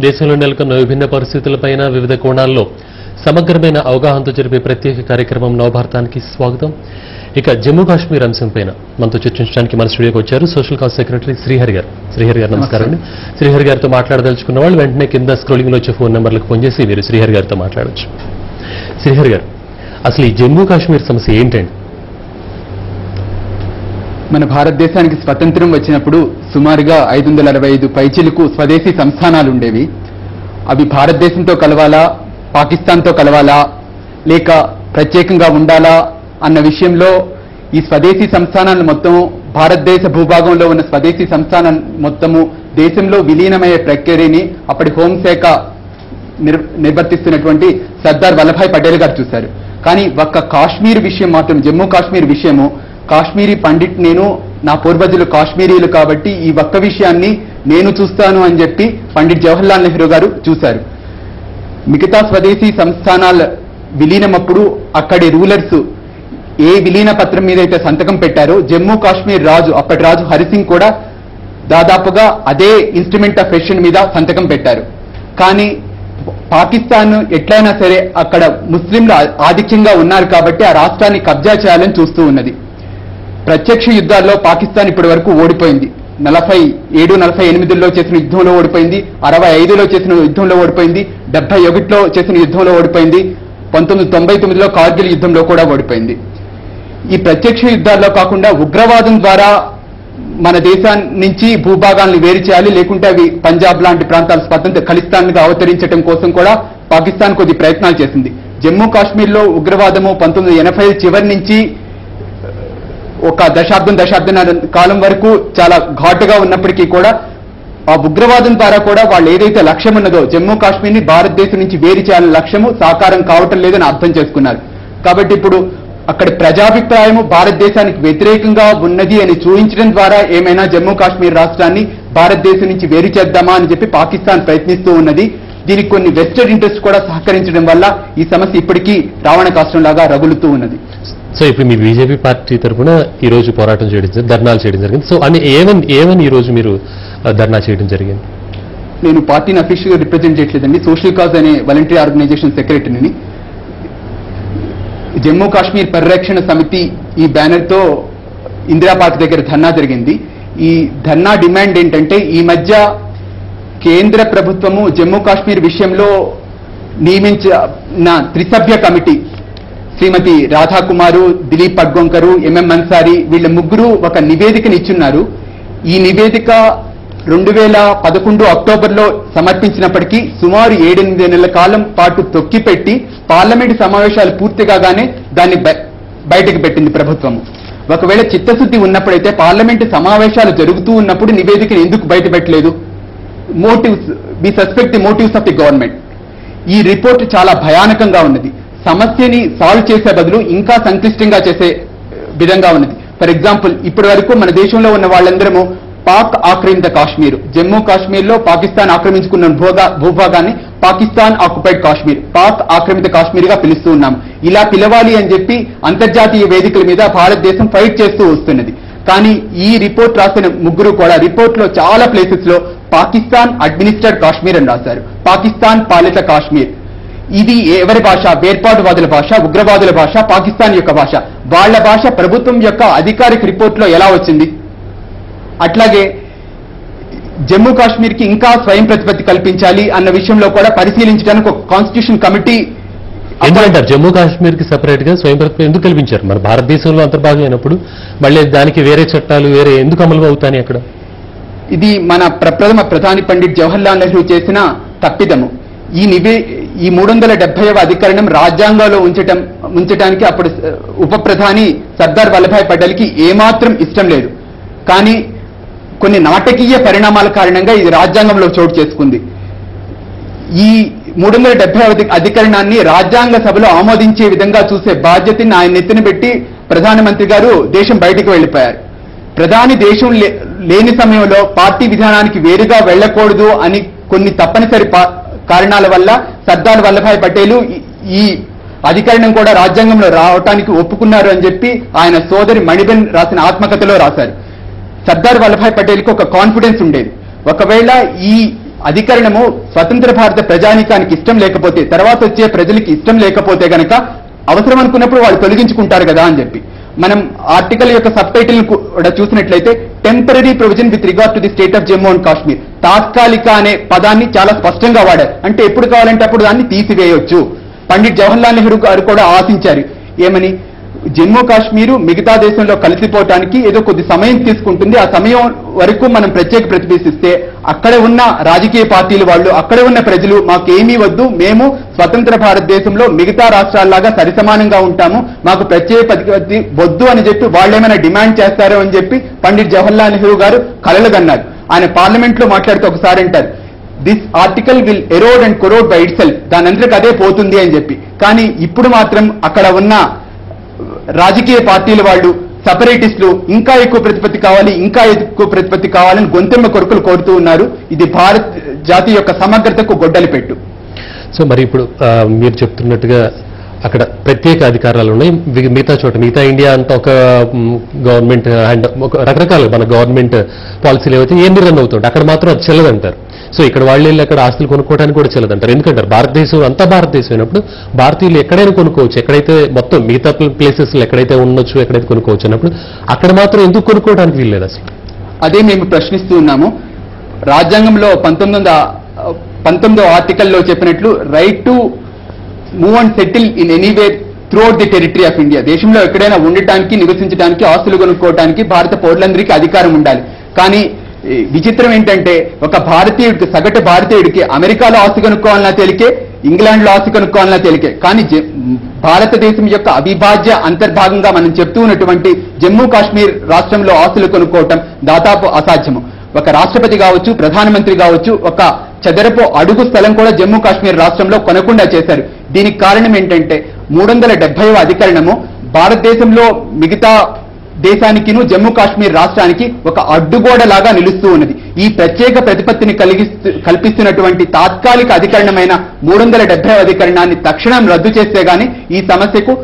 దేశంలో నెలకొన్న విభిన్న పరిస్థితులపైన వివిధ కోణాల్లో సమగ్రమైన అవగాహనతో జరిపే ప్రత్యేక కార్యక్రమం నవభారతానికి స్వాగతం. ఇక జమ్మూ కాశ్మీర్ అంశంపైన మనతో చర్చించడానికి మన స్టూడియోకి వచ్చారు సోషల్ కాజ్ సెక్రటరీ శ్రీహరి గారు. శ్రీహరి గారు నమస్కారం అండి. శ్రీహరి గారితో మాట్లాడదలుచుకున్న వాళ్ళు వెంటనే కింద స్క్రోలింగ్ లో వచ్చే ఫోన్ నెంబర్లకు ఫోన్ చేసి మీరు శ్రీహరి గారితో మాట్లాడవచ్చు. శ్రీహరి గారు, అసలు ఈ జమ్మూ కాశ్మీర్ సమస్య ఏంటండి? మన భారతదేశానికి స్వతంత్రం వచ్చినప్పుడు సుమారుగా 565 పైచిలకు స్వదేశీ సంస్థానాలు ఉండేవి. అవి భారతదేశంతో కలవాలా, పాకిస్తాన్తో కలవాలా, లేక ప్రత్యేకంగా ఉండాలా అన్న విషయంలో ఈ స్వదేశీ సంస్థానాలు మొత్తం భారతదేశ భూభాగంలో ఉన్న స్వదేశీ సంస్థానం మొత్తము దేశంలో విలీనమయ్యే ప్రక్రియని అప్పటి హోంశాఖ నిర్వర్తిస్తున్నటువంటి సర్దార్ వల్లభాయ్ పటేల్ గారు చూశారు. కానీ ఒక్క కాశ్మీర్ విషయం మాత్రం, జమ్మూ కాశ్మీర్ విషయము, కాశ్మీరీ పండిట్ నేను, నా పూర్వజులు కాశ్మీరీలు కాబట్టి ఈ ఒక్క విషయాన్ని నేను చూస్తాను అని చెప్పి పండిట్ జవహర్లాల్ నెహ్రూ గారు చూశారు. మిగతా స్వదేశీ సంస్థానాల విలీనమప్పుడు అక్కడి రూలర్స్ ఏ విలీన పత్రం మీద అయితే సంతకం పెట్టారో జమ్మూ కాశ్మీర్ రాజు, అప్పటి రాజు హరిసింగ్ కూడా దాదాపుగా అదే ఇన్స్ట్రుమెంట్ ఆఫ్ ఎషన్ మీద సంతకం పెట్టారు. కానీ పాకిస్తాన్ ఎట్లయినా సరే అక్కడ ముస్లింలు ఆధిక్యంగా ఉన్నారు కాబట్టి ఆ రాష్ట్రాన్ని కబ్జా చేయాలని చూస్తూ ఉన్నది. ప్రత్యక్ష యుద్ధాల్లో పాకిస్తాన్ ఇప్పటి వరకు ఓడిపోయింది. 47-48లో చేసిన యుద్ధంలో ఓడిపోయింది, 65లో చేసిన యుద్ధంలో ఓడిపోయింది, 71లో చేసిన యుద్ధంలో ఓడిపోయింది, 1999లో కార్గిల్ యుద్ధంలో కూడా ఓడిపోయింది. ఈ ప్రత్యక్ష యుద్ధాల్లో కాకుండా ఉగ్రవాదం ద్వారా మన దేశాన్ని నుంచి భూభాగాలను వేరు చేయాలి, లేకుంటే అవి పంజాబ్ లాంటి ప్రాంతాలు స్వతంత్ర ఖలిస్తాన్గా అవతరించడం కోసం కూడా పాకిస్తాన్ కొద్ది ప్రయత్నాలు చేసింది. జమ్మూ కాశ్మీర్లో ఉగ్రవాదము 1980 చివరి నుంచి ఒక దశాబ్దం కాలం వరకు చాలా ఘాటుగా ఉన్నప్పటికీ కూడా ఆ ఉగ్రవాదం ద్వారా కూడా వాళ్ళు ఏదైతే లక్ష్యం ఉన్నదో జమ్మూ కాశ్మీర్ని భారతదేశం నుంచి వేరు చేయాలనే లక్ష్యము సాకారం కావటం లేదని అర్థం చేసుకున్నారు. కాబట్టి ఇప్పుడు అక్కడ ప్రజాభిప్రాయము భారతదేశానికి వ్యతిరేకంగా ఉన్నది అని చూపించడం ద్వారా ఏమైనా జమ్మూ కాశ్మీర్ రాష్ట్రాన్ని భారతదేశం నుంచి వేరు చేద్దామా అని చెప్పి పాకిస్తాన్ ప్రయత్నిస్తూ ఉన్నది. దీనికి కొన్ని వెస్టర్న్ ఇంట్రెస్ట్ కూడా సహకరించడం వల్ల ఈ సమస్య ఇప్పటికీ రావణ కాష్టంలాగా రగులుతూ ఉన్నది. సో ఇప్పుడు మీ బీజేపీ పార్టీ తరఫున ఈ రోజు పోరాటం చేయడం, ధర్నాలు చేయడం జరిగింది. సో అని ఏమని ఈ రోజు మీరు ధర్నా చేయడం జరిగింది? నేను పార్టీని అఫీషియల్గా రిప్రజెంట్ చేయట్లేదండి. సోషల్ కాజ్ అనే వాలంటరీ ఆర్గనైజేషన్ సెక్రటరీని. జమ్మూ కాశ్మీర్ పరిరక్షణ సమితి ఈ బ్యానర్తో ఇందిరా పార్క్ దగ్గర ధర్నా జరిగింది. ఈ ధర్నా డిమాండ్ ఏంటంటే, ఈ మధ్య కేంద్ర ప్రభుత్వము జమ్మూ కాశ్మీర్ విషయంలో నియమించిన త్రిసభ్య కమిటీ శ్రీమతి రాధాకుమారు, దిలీప్ పడ్గోంకరు, ఎంఎం అన్సారీ వీళ్ళ ముగ్గురు ఒక నివేదికను ఇచ్చున్నారు. ఈ నివేదిక 2011 అక్టోబర్లో సమర్పించినప్పటికీ సుమారు 7-8 నెలల కాలం పాటు తొక్కిపెట్టి పార్లమెంటు సమావేశాలు పూర్తి కాగానే దాన్ని బయటకు పెట్టింది ప్రభుత్వం. ఒకవేళ చిత్తశుద్ధి ఉన్నప్పుడైతే పార్లమెంటు సమావేశాలు జరుగుతూ ఉన్నప్పుడు నివేదికను ఎందుకు బయట పెట్టలేదు? Motives, we suspect the motives of the government. ఈ రిపోర్ట్ చాలా భయానకంగా ఉన్నది. సమస్యని సాల్వ్ చేసే బదులు ఇంకా సంక్లిష్టంగా చేసే విధంగా ఉన్నది. ఫర్ ఎగ్జాంపుల్, ఇప్పటి వరకు మన దేశంలో ఉన్న వాళ్ళందరము పాక్ ఆక్రమిత కాశ్మీర్, జమ్మూ కాశ్మీర్లో పాకిస్తాన్ ఆక్రమించుకున్న భూభాగాన్ని పాకిస్తాన్ ఆక్యుపైడ్ కాశ్మీర్, పాక్ ఆక్రమిత కాశ్మీర్గా పిలుస్తూ ఉన్నాం. ఇలా పిలవాలి అని చెప్పి అంతర్జాతీయ వేదికల మీద భారతదేశం ఫైట్ చేస్తూ వస్తున్నది. కానీ ఈ రిపోర్ట్ రాసిన ముగ్గురు కూడా రిపోర్ట్లో చాలా ప్లేసెస్ లో పాకిస్తాన్ అడ్మినిస్టర్డ్ కాశ్మీర్ అని రాశారు, పాకిస్తాన్ పాలిత కాశ్మీర్. ఇది ఎవరి భాష? వేర్పాటువాదుల భాష, ఉగ్రవాదుల భాష, పాకిస్తాన్ యొక్క భాష. వాళ్ల భాష ప్రభుత్వం యొక్క అధికారిక రిపోర్ట్లో ఎలా వచ్చింది? అట్లాగే జమ్మూ కాశ్మీర్కి ఇంకా స్వయం ప్రతిపత్తి కల్పించాలి అన్న విషయంలో కూడా పరిశీలించడానికి ఒక కాన్స్టిట్యూషన్ కమిటీ. ఎందుకంటారు జమ్మూ కాశ్మీర్ కి సెపరేట్ గా స్వయం ప్రతిపత్తి ఎందుకు కల్పించారు? మన భారతదేశంలో అంతర్భాగం అయినప్పుడు మళ్ళీ దానికి వేరే చట్టాలు వేరే ఎందుకు అమలు అవుతాయి అక్కడ? ఇది మన ప్రప్రథమ ప్రధాని పండిట్ జవహర్లాల్ నెహ్రూ చేసిన తప్పిదము. ఈ 370వ అధికరణం రాజ్యాంగంలో ఉంచడానికి అప్పుడు ఉప ప్రధాని సర్దార్ వల్లభాయ్ పటేల్కి ఏమాత్రం ఇష్టం లేదు. కానీ కొన్ని నాటకీయ పరిణామాల కారణంగా ఇది రాజ్యాంగంలో చోటు చేసుకుంది. ఈ 370వ అధికరణాన్ని రాజ్యాంగ సభలో ఆమోదించే విధంగా చూసే బాధ్యతని ఆయన నెత్తిన పెట్టి ప్రధానమంత్రి గారు దేశం బయటకు వెళ్లిపోయారు. ప్రధాని దేశం లేని సమయంలో పార్టీ విధానానికి వేరుగా వెళ్లకూడదు అని కొన్ని తప్పనిసరి కారణాల వల్ల సర్దార్ వల్లభాయ్ పటేల్ ఈ అధికరణం కూడా రాజ్యాంగంలో రావటానికి ఒప్పుకున్నారు అని చెప్పి ఆయన సోదరి మణిబెన్ రాసిన ఆత్మకథలో రాశారు. సర్దార్ వల్లభాయ్ పటేల్కి ఒక కాన్ఫిడెన్స్ ఉండేది, ఒకవేళ ఈ అధికరణము స్వతంత్ర భారత ప్రజానీకానికి ఇష్టం లేకపోతే, తర్వాత వచ్చే ప్రజలకి ఇష్టం లేకపోతే గనక అవసరం అనుకున్నప్పుడు వాళ్ళు తొలగించుకుంటారు కదా అని చెప్పి. మనం ఆర్టికల్ యొక్క సబ్ టైటిల్ కూడా చూసినట్లయితే temporary provision with regard to the state of Jammu and Kashmir, తాత్కాలిక అనే పదాన్ని చాలా స్పష్టంగా వాడారు. అంటే ఎప్పుడు కావాలంటే అప్పుడు దాన్ని తీసివేయొచ్చు. పండిట్ జవహర్లాల్ నెహ్రూ గారు కూడా ఆశించారు ఏమని, జమ్మూ కాశ్మీరు మిగతా దేశంలో కలిసిపోవటానికి ఏదో కొద్ది సమయం తీసుకుంటుంది, ఆ సమయం వరకు మనం ప్రత్యేక ప్రతిపాదిస్తే అక్కడ ఉన్న రాజకీయ పార్టీలు వాళ్ళు, అక్కడ ఉన్న ప్రజలు మాకేమీ వద్దు, మేము స్వతంత్ర భారతదేశంలో మిగతా రాష్ట్రాల్లాగా సరిసమానంగా ఉంటాము, మాకు ప్రత్యేక ప్రతిపత్తి వద్దు అని చెప్పి వాళ్ళేమైనా డిమాండ్ చేస్తారో అని చెప్పి పండిట్ జవహర్లాల్ నెహ్రూ గారు కలలుగన్నారు. ఆయన పార్లమెంట్ లో మాట్లాడుతూ ఒకసారి అంటారు, this article will erode and corrode by itself, దానంతరికి అదే పోతుంది అని చెప్పి. కానీ ఇప్పుడు మాత్రం అక్కడ ఉన్న రాజకీయ పార్టీల వాళ్ళు, సెపరేటిస్టులు ఇంకా ఎక్కువ ప్రతిపత్తి కావాలి, ఇంకా ఎక్కువ ప్రతిపత్తి కావాలని గొంతెమ్మ కొరకులు కోరుతూ ఉన్నారు. ఇది భారత్ జాతి యొక్క సమగ్రతకు గొడ్డలి పెట్టు. సో మరి ఇప్పుడు మీరు చెప్తున్నట్టుగా అక్కడ ప్రత్యేక అధికారాలు ఉన్నాయి, మిగతా చోట మిగతా ఇండియా అంతా ఒక గవర్నమెంట్ అండ్ ఒక రకరకాల మన గవర్నమెంట్ పాలసీలు ఏవైతే ఏం రన్ అవుతుంటే అక్కడ మాత్రం అది చెల్లదంటారు. సో ఇక్కడ వాళ్ళు వెళ్ళి అక్కడ ఆస్తులు కొనుక్కోవడానికి కూడా చెల్లదంటారు. ఎందుకంటే భారతదేశం అంతా భారతదేశం అయినప్పుడు భారతీయులు ఎక్కడైనా కొనుక్కోవచ్చు, ఎక్కడైతే మొత్తం మిగతా ప్లేసెస్ ఎక్కడైతే ఉండొచ్చు ఎక్కడైతే కొనుక్కోవచ్చు అన్నప్పుడు అక్కడ మాత్రం ఎందుకు కొనుక్కోవడానికి వీల్లేదు అసలు? అదే మేము ప్రశ్నిస్తూ ఉన్నాము. రాజ్యాంగంలో 19వ ఆర్టికల్లో చెప్పినట్లు right to move and settle in anywhere throughout the territory of India, దేశంలో ఎక్కడైనా ఉండటానికి నివసించడానికి ఆస్తులు కొనుక్కోవడానికి భారత పౌరులందరికీ అధికారం ఉండాలి. కానీ విచిత్రం ఏంటంటే ఒక భారతీయుడికి, సగటు భారతీయుడికి అమెరికాలో ఆస్తి కొనుక్కోవాలన్నా తేలికే, ఇంగ్లాండ్లో ఆస్తి కొనుక్కోవాలన్నా తేలికే. కానీ భారతదేశం యొక్క అవిభాజ్య అంతర్భాగంగా మనం చెప్తూ ఉన్నటువంటి జమ్మూ కాశ్మీర్ రాష్ట్రంలో ఆస్తులు కొనుక్కోవటం దాదాపు అసాధ్యము. ఒక రాష్ట్రపతి కావచ్చు, ప్రధానమంత్రి కావచ్చు, ఒక చదరపు అడుగు స్థలం కూడా జమ్మూ కాశ్మీర్ రాష్ట్రంలో కొనకుండా చేశారు. దీనికి కారణం ఏంటంటే 370వ అధికరణము భారతదేశంలో మిగతా దేశానికిను జమ్మూ కాశ్మీర్ రాష్ట్రానికి ఒక అడ్డుగోడలాగా నిలుస్తూ ఉన్నది. ఈ ప్రత్యేక ప్రతిపత్తిని కల్పిస్తున్నటువంటి తాత్కాలిక అధికరణమైన 370వ అధికరణాన్ని తక్షణం రద్దు చేస్తే గానీ ఈ సమస్యకు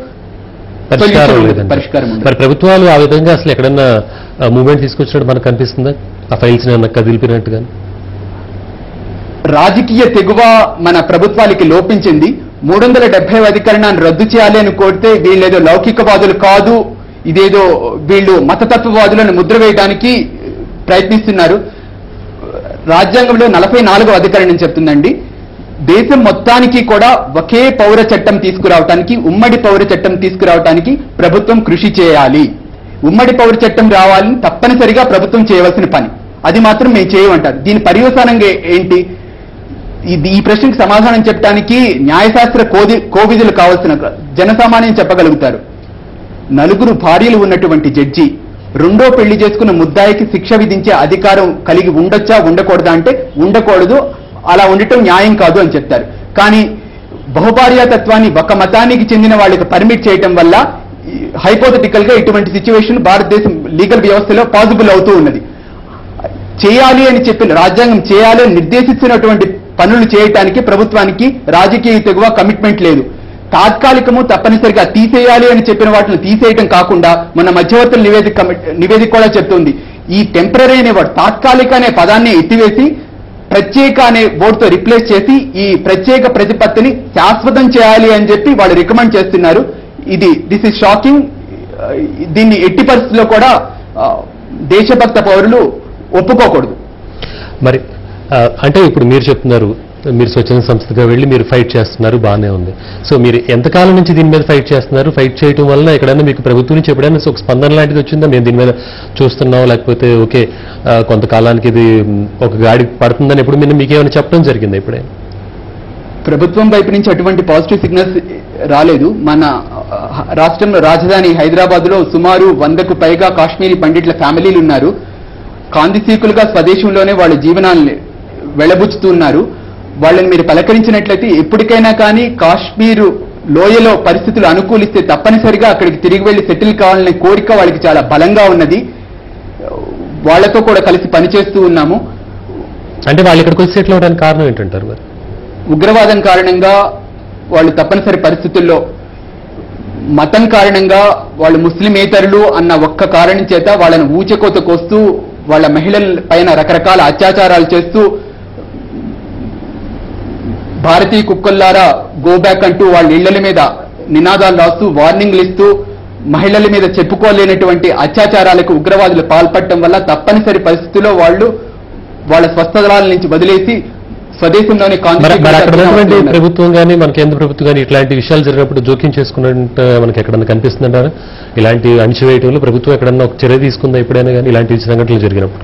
పరిష్కారం. మరి ప్రభుత్వాలు ఆ విధంగా అసలు ఎక్కడన్నా మూవ్మెంట్ తీసుకొచ్చినట్టు మనకు కనిపిస్తుందా? ఆ ఫైల్స్ కదిలిపినట్టుగా రాజకీయ తెగువ మన ప్రభుత్వాలకి లోపించింది. 370వ అధికరణాన్ని రద్దు చేయాలి అని కోరితే వీళ్ళేదో లౌకికవాదులు కాదు, ఇదేదో వీళ్ళు మతతత్వవాదులను ముద్ర వేయడానికి ప్రయత్నిస్తున్నారు. రాజ్యాంగంలో 44వ అధికరణం చెప్తుందండి, దేశం మొత్తానికి కూడా ఒకే పౌర చట్టం తీసుకురావటానికి, ఉమ్మడి పౌర చట్టం తీసుకురావటానికి ప్రభుత్వం కృషి చేయాలి. ఉమ్మడి పౌర చట్టం రావాలని తప్పనిసరిగా ప్రభుత్వం చేయవలసిన పని, అది మాత్రం మేము చేయమంటారు. దీని పర్యవసానంగా ఏంటి? ఈ ప్రశ్నకు సమాధానం చెప్పడానికి న్యాయశాస్త్ర కోవిదులు కావాల్సిన జనసామాన్యం చెప్పగలుగుతారు. 4 భార్యలు ఉన్నటువంటి జడ్జి రెండో పెళ్లి చేసుకున్న ముద్దాయికి శిక్ష విధించే అధికారం కలిగి ఉండొచ్చా, ఉండకూడదా అంటే ఉండకూడదు, అలా ఉండటం న్యాయం కాదు అని చెప్తారు. కానీ బహుభార్యాతత్వాన్ని ఒక మతానికి చెందిన వాళ్ళకి పర్మిట్ చేయటం వల్ల హైపోథెటికల్ గా ఇటువంటి సిచ్యువేషన్ భారతదేశం లీగల్ వ్యవస్థలో పాసిబుల్ అవుతూ ఉన్నది. చేయాలి అని చెప్పిన రాజ్యాంగం చేయాలి అని నిర్దేశిస్తున్నటువంటి పనులు చేయటానికి ప్రభుత్వానికి రాజకీయ తెగువ కమిట్మెంట్ లేదు. తాత్కాలికము తప్పనిసరిగా తీసేయాలి అని చెప్పిన వాటిని తీసేయటం కాకుండా మన మధ్యవర్తుల నివేదిక కూడా చెప్తుంది, ఈ టెంపరరీ అనే వర్డ్, తాత్కాలిక అనే పదాన్ని ఎత్తివేసి ప్రత్యేక అనే వర్డ్తో రిప్లేస్ చేసి ఈ ప్రత్యేక ప్రతిపత్తిని శాశ్వతం చేయాలి అని చెప్పి వాళ్ళు రికమెండ్ చేస్తున్నారు. This is shocking. దీన్ని ఎట్టి పరిస్థితుల్లో కూడా దేశభక్త పౌరులు ఒప్పుకోకూడదు. మరి అంటే ఇప్పుడు మీరు చెప్తున్నారు, మీరు స్వచ్ఛంద సంస్థగా వెళ్ళి మీరు ఫైట్ చేస్తున్నారు, బాగానే ఉంది. సో మీరు ఎంతకాలం నుంచి దీని మీద ఫైట్ చేస్తున్నారు? ఫైట్ చేయడం వల్ల ఎక్కడైనా మీకు ప్రభుత్వం నుంచి ఎప్పుడైనా ఒక స్పందన లాంటిది వచ్చిందా? మేము దీని మీద చూస్తున్నాం, లేకపోతే ఓకే కొంతకాలానికి ఇది ఒక గాడి పడుతుందని ఎప్పుడు మీకేమైనా చెప్పడం జరిగిందా? ఇప్పుడే ప్రభుత్వం వైపు నుంచి అటువంటి పాజిటివ్ సిగ్నల్స్ రాలేదు. మన రాష్ట్రంలో రాజధాని హైదరాబాద్ లో సుమారు 100కు పైగా కాశ్మీరీ పండిట్ల ఫ్యామిలీలు ఉన్నారు. కాందిసీకులుగా స్వదేశంలోనే వాళ్ళ జీవనాన్ని వెళ్లబుచ్చుతున్నారు. వాళ్ళని మీరు పలకరించినట్లయితే ఎప్పటికైనా కానీ కాశ్మీరు లోయలో పరిస్థితులు అనుకూలిస్తే తప్పనిసరిగా అక్కడికి తిరిగి వెళ్లి సెటిల్ కావాలనే కోరిక వాళ్ళకి చాలా బలంగా ఉన్నది. వాళ్లతో కూడా కలిసి పనిచేస్తూ ఉన్నాము. అంటే వాళ్ళు ఇక్కడికి వచ్చి సెటిల్ అవడానికి కారణం ఏంటంటారు? మరి ఉగ్రవాదం కారణంగా వాళ్ళు తప్పనిసరి పరిస్థితుల్లో, మతం కారణంగా వాళ్ళు ముస్లిమేతరులు అన్న ఒక్క కారణం చేత వాళ్ళని ఊచకోత కోస్తూ వాళ్ళ మహిళల పైన రకరకాల అత్యాచారాలు చేస్తూ భారతీయ కుక్కల్లారా గో బ్యాక్ అంటూ వాళ్ళ ఇళ్ల మీద నినాదాలు రాస్తూ వార్నింగ్లు ఇస్తూ మహిళల మీద చెప్పుకోలేనటువంటి అత్యాచారాలకు ఉగ్రవాదులు పాల్పడటం వల్ల తప్పనిసరి పరిస్థితుల్లో వాళ్ళు వాళ్ళ స్వస్థలాల నుంచి వదిలేసి స్వదేశంలోని ప్రభుత్వం కానీ మన కేంద్ర ప్రభుత్వం కానీ ఇట్లాంటి విషయాలు జరిగినప్పుడు జోక్యం చేసుకున్నట్టు మనకి ఎక్కడన్నా కనిపిస్తుందంటారా? ఇలాంటి అణచివేయటంలో ప్రభుత్వం ఎక్కడన్నా ఒక చర్య తీసుకుందా ఎప్పుడైనా కానీ ఇలాంటి సంఘటనలు జరిగినప్పుడు?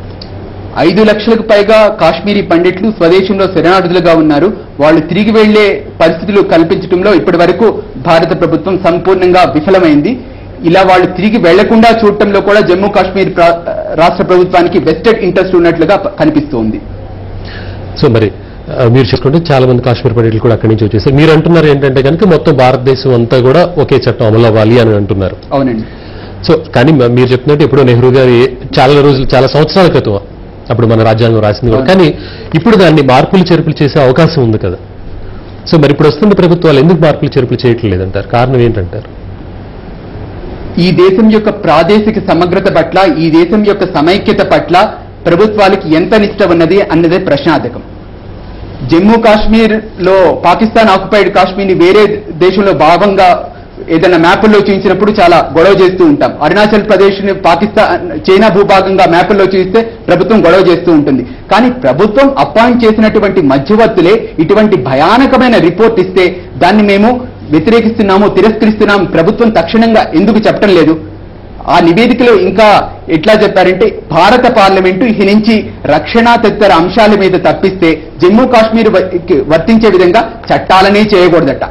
5 లక్షలకు పైగా కాశ్మీరీ పండిట్లు స్వదేశంలో శరణార్థులుగా ఉన్నారు. వాళ్ళు తిరిగి వెళ్లే పరిస్థితులు కల్పించడంలో ఇప్పటి వరకు భారత ప్రభుత్వం సంపూర్ణంగా విఫలమైంది. ఇలా వాళ్ళు తిరిగి వెళ్లకుండా చూడటంలో కూడా జమ్మూ కాశ్మీర్ రాష్ట్ర ప్రభుత్వానికి వెస్టెడ్ ఇంట్రెస్ట్ ఉన్నట్లుగా కనిపిస్తోంది. సో మరి మీరు చూసుకుంటే చాలా మంది కాశ్మీర్ పండితులు కూడా అక్కడి నుంచి వచ్చేసారు. మీరు అంటున్నారు ఏంటంటే కనుక మొత్తం భారతదేశం అంతా కూడా ఒకే చట్టం అమలు అవ్వాలి అని అంటున్నారు. అవునండి. సో కానీ మీరు చెప్తున్నట్టు ఇప్పుడు నెహ్రూ గారి చాలా సంవత్సరాల క్రితం అప్పుడు మన రాజ్యాంగం రాసింది కూడా, కానీ ఇప్పుడు దాన్ని మార్పులు చేర్పులు చేసే అవకాశం ఉంది కదా. సో మరి ఇప్పుడు వస్తున్న ప్రభుత్వాలు ఎందుకు మార్పులు చేర్పులు చేయటం లేదంటారు? కారణం ఏంటంటారు? ఈ దేశం యొక్క ప్రాదేశిక సమగ్రత పట్ల, ఈ దేశం యొక్క సమైక్యత పట్ల ప్రభుత్వాలకి ఎంత నిష్ట ఉన్నది అన్నదే ప్రశ్నార్థకం. జమ్మూ కాశ్మీర్ లో పాకిస్తాన్ ఆక్యుపైడ్ కాశ్మీర్ ని వేరే దేశంలో భాగంగా ఏదైనా మ్యాపుల్లో చూపించినప్పుడు చాలా గొడవ చేస్తూ ఉంటాం. అరుణాచల్ ప్రదేశ్ ని పాకిస్తాన్ చైనా భూభాగంగా మ్యాపుల్లో చూపిస్తే ప్రభుత్వం గొడవ చేస్తూ ఉంటుంది. కానీ ప్రభుత్వం అపాయింట్ చేసినటువంటి మధ్యవర్తులే ఇటువంటి భయానకమైన రిపోర్ట్ ఇస్తే దాన్ని మేము వ్యతిరేకిస్తున్నాము, తిరస్కరిస్తున్నాము, ప్రభుత్వం తక్షణంగా ఎందుకు చెప్పడం లేదు? ఆ నివేదికలో ఇంకా ఎట్లా చెప్పారంటే భారత పార్లమెంటు ఈ నుంచి రక్షణ తదితర అంశాల మీద తప్పిస్తే జమ్మూ కాశ్మీర్ వర్తించే విధంగా చట్టాలనే చేయకూడదట.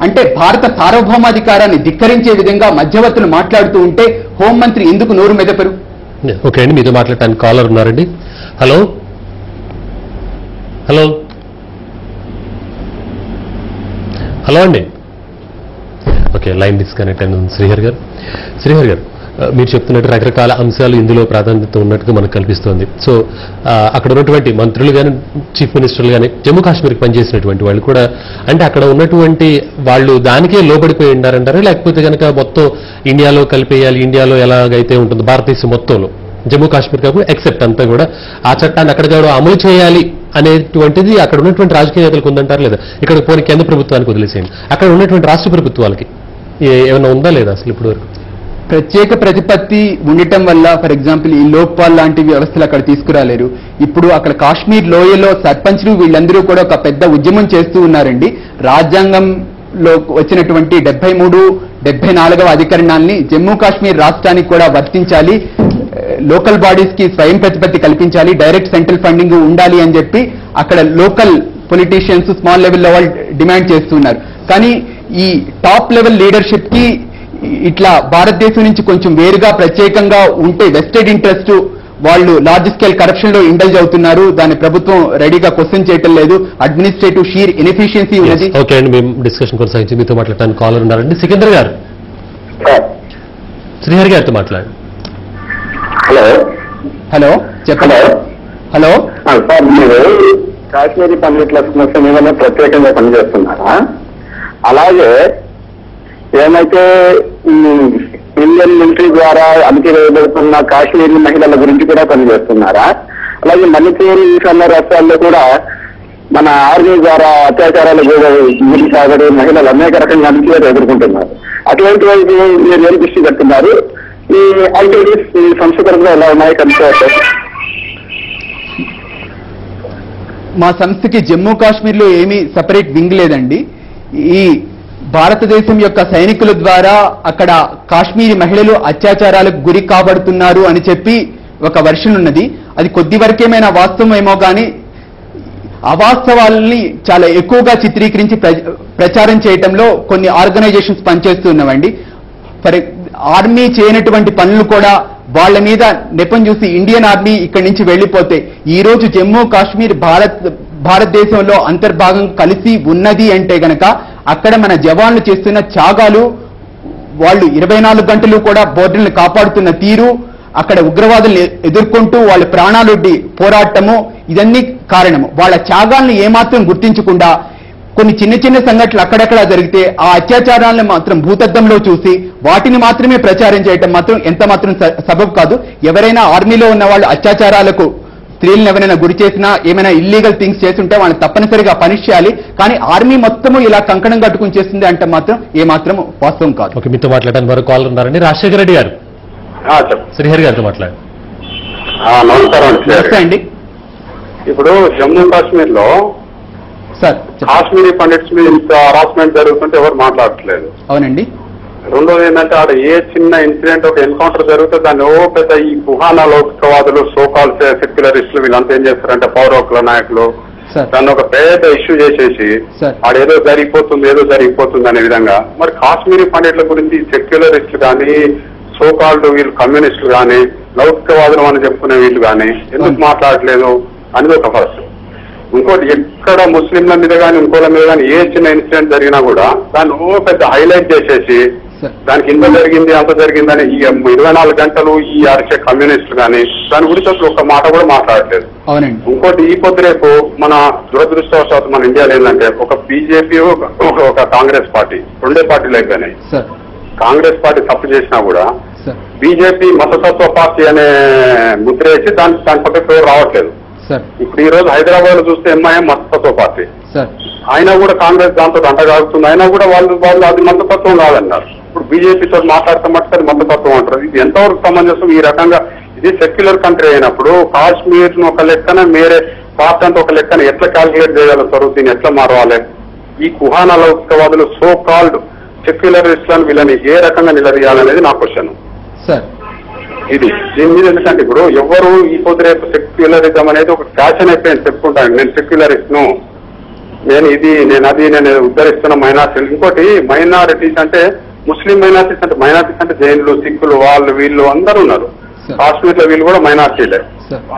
అంటే భారత సార్వభౌమాధికారాన్ని ధిక్కరించే విధంగా మధ్యవర్తులు మాట్లాడుతూ ఉంటే హోంమంత్రి ఎందుకు నోరు మెదపరు? ఓకే అండి, మీతో మాట్లాడటానికి కాలర్ ఉన్నారండి. హలో హలో హలో అండి. ఓకే, లైన్ డిస్కనెక్ట్ అయింది. శ్రీహరి గారు మీరు చెప్తున్నట్టు రకరకాల అంశాలు ఇందులో ప్రాధాన్యత ఉన్నట్టుగా మనకు కనిపిస్తోంది. సో అక్కడ ఉన్నటువంటి మంత్రులు కానీ చీఫ్ మినిస్టర్లు కానీ జమ్మూ కాశ్మీర్కి పనిచేసినటువంటి వాళ్ళు కూడా అంటే అక్కడ ఉన్నటువంటి వాళ్ళు దానికే లోబడిపోయి ఉన్నారంటారా, లేకపోతే కనుక మొత్తం ఇండియాలో కలిపేయాలి, ఇండియాలో ఎలాగైతే ఉంటుందో భారతదేశం మొత్తంలో జమ్మూ కాశ్మీర్ కాకుండా ఎక్సెప్ట్ అంతా కూడా ఆ చట్టాన్ని అక్కడ కూడా అమలు చేయాలి అనేటువంటిది అక్కడ ఉన్నటువంటి రాజకీయ నేతలకు ఉందంటారు లేదా? ఇక్కడ పోనీ కేంద్ర ప్రభుత్వానికి వదిలేసేయండి, అక్కడ ఉన్నటువంటి రాష్ట్ర ప్రభుత్వాలకి ఏమైనా ఉందా లేదా అసలు ఇప్పుడు వరకు? ప్రత్యేక ప్రతిపత్తి ఉండటం వల్ల ఫర్ ఎగ్జాంపుల్ ఈ లోక్పాల్ లాంటి వ్యవస్థలు అక్కడ తీసుకురాలేరు. ఇప్పుడు అక్కడ కాశ్మీర్ లోయలో సర్పంచ్లు వీళ్ళందరూ కూడా ఒక పెద్ద ఉద్యమం చేస్తూ ఉన్నారండి. రాజ్యాంగంలో వచ్చినటువంటి 73, 74వ అధికరణాన్ని జమ్మూ కాశ్మీర్ రాష్ట్రానికి కూడా వర్తించాలి, లోకల్ బాడీస్ కి స్వయం ప్రతిపత్తి కల్పించాలి, డైరెక్ట్ సెంట్రల్ ఫండింగ్ ఉండాలి అని చెప్పి అక్కడ లోకల్ పొలిటీషియన్స్ స్మాల్ లెవెల్లో వాళ్ళు డిమాండ్ చేస్తున్నారు. కానీ ఈ టాప్ లెవెల్ లీడర్షిప్ కి ఇట్లా భారతదేశం నుంచి కొంచెం వేరుగా ప్రత్యేకంగా ఉంటే వెస్టెడ్ ఇంట్రెస్ట్ వాళ్ళు లార్జ్ స్కేల్ కరప్షన్ లో ఇండల్జ్ అవుతున్నారు. దాని ప్రభుత్వం రెడీగా క్వశ్చన్ చేయటం లేదు. అడ్మినిస్ట్రేటివ్ షీర్ ఇన్ఎఫిషియన్సీ ఉన్నది. ఓకే అండి, మేము డిస్కషన్ కొనసాగించి మీతో మాట్లాడటానికి కాలర్ ఉన్నారండి. సికిందర్ గారు, శ్రీహరి గారితో మాట్లాడండి. హలో చెప్పండి. హలో సార్, మీరు కాశ్మీరీ పండిట్ల సమస్య మీద ప్రత్యేకంగా పనిచేస్తున్నారా? అలాగే ఏమైతే ఇండియన్ మిలిటరీ ద్వారా అణచివేయబడుతున్న కాశ్మీరీ మహిళల గురించి కూడా పనిచేస్తున్నారా? అలాగే మణిపూర్ అన్న రాష్ట్రాల్లో కూడా మన ఆర్మీ ద్వారా అత్యాచారాలకు గురి సాగడి మహిళలు అనేక రకంగా అణచివేత ఎదుర్కొంటున్నారు. అటువంటి వైపు మీరు ఏం దృష్టి పెడుతున్నారు? ఈ యాక్టివిటీస్ ఈ సంస్కృతంలో ఎలా ఉన్నాయి కనుక్కోవచ్చు. మా సంస్థకి జమ్మూ కాశ్మీర్లో ఏమీ సపరేట్ వింగ్ లేదండి. ఈ భారతదేశం యొక్క సైనికుల ద్వారా అక్కడ కాశ్మీరీ మహిళలు అత్యాచారాలకు గురి కాబడుతున్నారు అని చెప్పి ఒక వెర్షన్ ఉన్నది. అది కొద్ది వరకేమైనా వాస్తవమేమో కానీ అవాస్తవాలని చాలా ఎక్కువగా చిత్రీకరించి ప్రచారం చేయటంలో కొన్ని ఆర్గనైజేషన్స్ పనిచేస్తున్నామండి. ఆర్మీ చేయనటువంటి పనులు కూడా వాళ్ళ మీద నెపం చూసి ఇండియన్ ఆర్మీ ఇక్కడి నుంచి వెళ్లిపోతే ఈ రోజు జమ్మూ కాశ్మీర్ భారతదేశంలో అంతర్భాగం కలిసి ఉన్నది అంటే గనక అక్కడ మన జవాన్లు చేస్తున్న త్యాగాలు, వాళ్ళు 24 గంటలు కూడా బోర్డర్లను కాపాడుతున్న తీరు, అక్కడ ఉగ్రవాదులను ఎదుర్కొంటూ వాళ్ళ ప్రాణాలొడ్డి పోరాటము, ఇదన్నీ కారణము. వాళ్ళ త్యాగాలను ఏమాత్రం గుర్తించకుండా కొన్ని చిన్న చిన్న సంఘటనలు అక్కడక్కడ జరిగితే ఆ అత్యాచారాలను మాత్రం భూతద్దంలో చూసి వాటిని మాత్రమే ప్రచారం చేయటం మాత్రం ఎంత మాత్రం సబబు కాదు. ఎవరైనా ఆర్మీలో ఉన్న వాళ్ళు అత్యాచారాలకు స్త్రీలను ఎవరైనా గురి చేసినా ఏమైనా ఇల్లీగల్ థింగ్స్ చేస్తుంటే వాళ్ళని తప్పనిసరిగా పనిష్ చేయాలి. కానీ ఆర్మీ మొత్తము ఇలా కంకణం కట్టుకుని చేస్తుంది అంటే మాత్రం ఏమాత్రం వాస్తవం కాదు. ఓకే, మీతో మాట్లాడడానికి మరో కాల్ ఉన్నారండి. రాజశేఖర రెడ్డి గారు శ్రీహరి గారితో మాట్లాడండి. నమస్కారం అండి. ఇప్పుడు జమ్మూ కాశ్మీర్ లో సార్ కాశ్మీరీ పండిట్స్ మీద ఇంత హరాస్మెంట్ జరుగుతుంటే ఎవరు మాట్లాడట్లేదు. అవునండి. రెండోది ఏంటంటే ఆడ ఏ చిన్న ఇన్సిడెంట్ ఒక ఎన్కౌంటర్ జరిగితే దాన్ని పెద్ద ఈ కుహానా లౌకికవాదులు సోకాల్ సెక్యులరిస్టులు వీళ్ళంతా ఏం చేస్తారంటే పౌర హక్కుల నాయకులు దాన్ని ఒక పెద్ద ఇష్యూ చేసేసి ఆడేదో జరిగిపోతుంది అనే విధంగా. మరి కాశ్మీరీ పండిట్ల గురించి సెక్యులరిస్టులు కానీ సోకాల్డ్ వీళ్ళు కమ్యూనిస్టులు కానీ లౌకికవాదులు అని చెప్పుకునే వీళ్ళు కానీ ఎందుకు మాట్లాడలేదు అనేది ఒక ఫస్ట్. ఇంకోటి ఎక్కడ ముస్లింల మీద కానీ ఇంకోళ్ళ మీద కానీ ఏ చిన్న ఇన్సిడెంట్ జరిగినా కూడా దాన్ని పెద్ద హైలైట్ చేసేసి దానికి ఇంత జరిగింది అంత జరిగిందని ఈ 24 గంటలు ఈ అరిచే కమ్యూనిస్టులు కానీ దాని గురించి అసలు ఒక మాట కూడా మాట్లాడలేదు. ఇంకోటి ఈ పొద్దు రేపు మన దురదృష్టవశాత్తు మన ఇండియాలో ఏంటంటే ఒక బీజేపీ ఒక కాంగ్రెస్ పార్టీ రెండే పార్టీలు అయిపోయినాయి. కాంగ్రెస్ పార్టీ తప్పు చేసినా కూడా బీజేపీ మతతత్వ పార్టీ అనే ముద్ర వేసి దాని పక్కకు పేరు రావట్లేదు. ఇప్పుడు ఈ రోజు హైదరాబాద్ లో చూస్తే ఎంఐఎం మతతత్వ పార్టీ అయినా కూడా కాంగ్రెస్ దాంతో దండగాగుతుంది. అయినా కూడా వాళ్ళు అది మతతత్వం కాదన్నారు. ఇప్పుడు బీజేపీతో మాట్లాడతామంటే అది మతతత్వం అంటారు. ఇది ఎంతవరకు సమంజసం? ఈ రకంగా ఇది సెక్యులర్ కంట్రీ అయినప్పుడు కాశ్మీర్ ను ఒక లెక్కన మేరే పార్ట్ అంతా ఒక లెక్కన ఎట్లా క్యాల్కులేట్ చేయగలుగుతారు? దీన్ని ఎట్లా మారవాలి? ఈ కుహానా లౌకికవాదులు సో కాల్డ్ సెక్యులరిస్టులను వీళ్ళని ఏ రకంగా నిలదీయాలనేది నా క్వశ్చన్. ఇది దీని మీద ఎందుకంటే ఇప్పుడు ఎవరు ఈ పొద్దు రేపు సెక్యులరిజం అనేది ఒక ఫ్యాషన్ అయిపోయింది చెప్పుకుంటాను. నేను సెక్యులరిస్ట్ ను, నేను ఉద్ధరిస్తున్న మైనారిటీలు. ఇంకోటి మైనారిటీస్ అంటే ముస్లిం మైనారిటీస్ అంటే జైన్లు, సిక్కులు, వాళ్ళు వీళ్ళు అందరూ ఉన్నారు. కాశ్మీర్ లో వీళ్ళు కూడా మైనారిటీలే.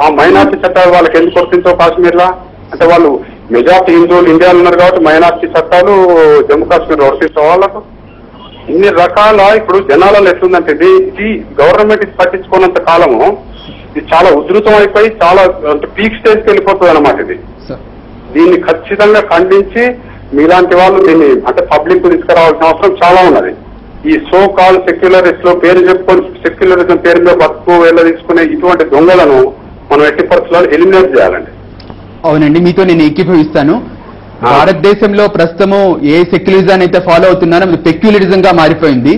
ఆ మైనారిటీ చట్టాలు వాళ్ళకి ఎందుకు వర్తించవు కాశ్మీర్ లో? అంటే వాళ్ళు మెజార్టీ హిందువులు ఇండియాలో ఉన్నారు కాబట్టి మైనారిటీ చట్టాలు జమ్మూ కాశ్మీర్ వర్తించవు వాళ్ళకు. ఇన్ని రకాల ఇప్పుడు జనాలలో ఎట్లుందంటే ఇది గవర్నమెంట్ పట్టించుకున్నంత కాలము ఇది చాలా ఉధృతం అయిపోయి చాలా పీక్ స్టేజ్కి వెళ్ళిపోతుంది అన్నమాట. దీన్ని ఖచ్చితంగా ఖండించి మీలాంటి వాళ్ళు దీన్ని అంటే పబ్లిక్ తీసుకురావాల్సిన అవసరం చాలా ఉన్నది. ఈ సో కాల్ సెక్యులరిస్ట్ లో పేరు చెప్పుకొని సెక్యులరిజం పేరు మీద బతుకు వెళ్ళ తీసుకునే ఇటువంటి దొంగలను మనం ఎట్టి పరిస్థితుల్లో ఎలిమినేట్ చేయాలండి. అవునండి, మీతో నేను ఏకీభవిస్తాను. భారతదేశంలో ప్రస్తుతము ఏ సెక్యులరిజం అయితే ఫాలో అవుతున్నారో అది పెక్యులరిజం గా మారిపోయింది.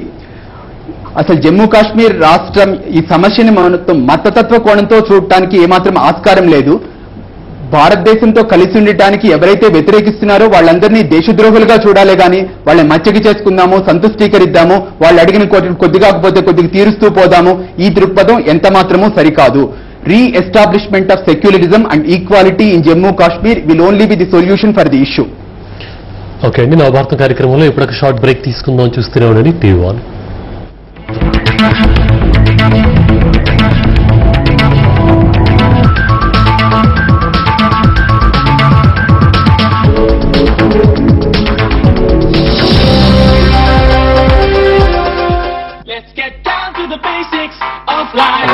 అసలు జమ్మూ కాశ్మీర్ రాష్ట్రం ఈ సమస్యని మతతత్వ కోణంతో చూడటానికి ఏమాత్రం ఆస్కారం లేదు. భారతదేశంతో కలిసి ఉండటానికి ఎవరైతే వ్యతిరేకిస్తున్నారో వాళ్ళందరినీ దేశద్రోహులుగా చూడాలి కానీ వాళ్ళని మచ్చగి చేసుకుందాము, సంతుష్టీకరిద్దాము, వాళ్ళు అడిగిన కొద్ది కాకపోతే కొద్దిగా తీరుస్తూ పోదాము, ఈ దృక్పథం ఎంత మాత్రమూ సరికాదు. Re-establishment of secularism and equality in Jammu Kashmir will only be the solution for the issue. Okay అండి, నవభారతం కార్యక్రమంలో ఇప్పుడు ఒక షార్ట్ బ్రేక్ తీసుకుందాం. చూస్తూనే ఉండండి టీవీ1. To the basics of life.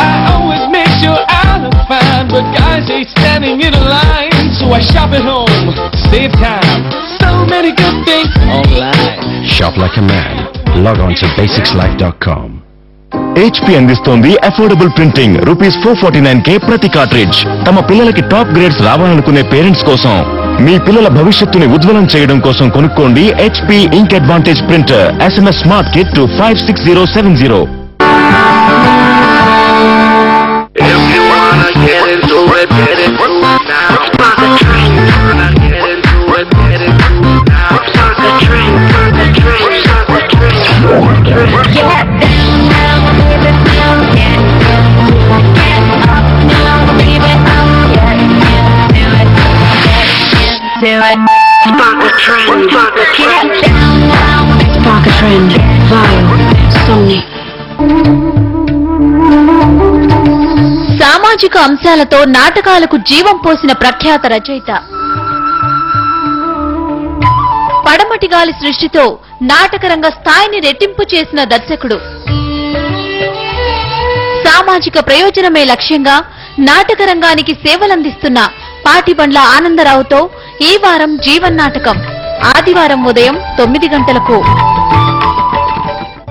I always make sure I look fine, but guys ain't standing in a line, so I shop at home, save time. So many good things online. Shop like a man. Log on to basicslife.com. HP అందిస్తోంది affordable printing ₹449K ప్రతి cartridge. తమ పిల్లలకి top grades రావాలనుకునే parents కోసం, మీ పిల్లల భవిష్యత్తుని ఉజ్వలం చేయడం కోసం కొనుక్కోండి HP ink advantage printer. SMS smart kit to 56070. If you wanna get into it, get it now. Spark a train, get into it, get it now. Spark a train, spark a train, spark a train. Get down now, baby, now. Get up now, baby, up. Get into it, get into it. Spark a train, spark a train. Get down now. Spark a train, Vio, Sony. సామాజిక అంశాలతో నాటకాలకు జీవం పోసిన ప్రఖ్యాత రచయిత, పడమటి గాలి సృష్టితో నాటకరంగ స్థాయిని రెట్టింపు చేసిన దర్శకుడు, సామాజిక ప్రయోజనమే లక్ష్యంగా నాటక రంగానికి సేవలందిస్తున్న పాటిబండ్ల ఆనందరావుతో ఈ వారం జీవన్ నాటకం. ఆదివారం ఉదయం 9 గంటలకు.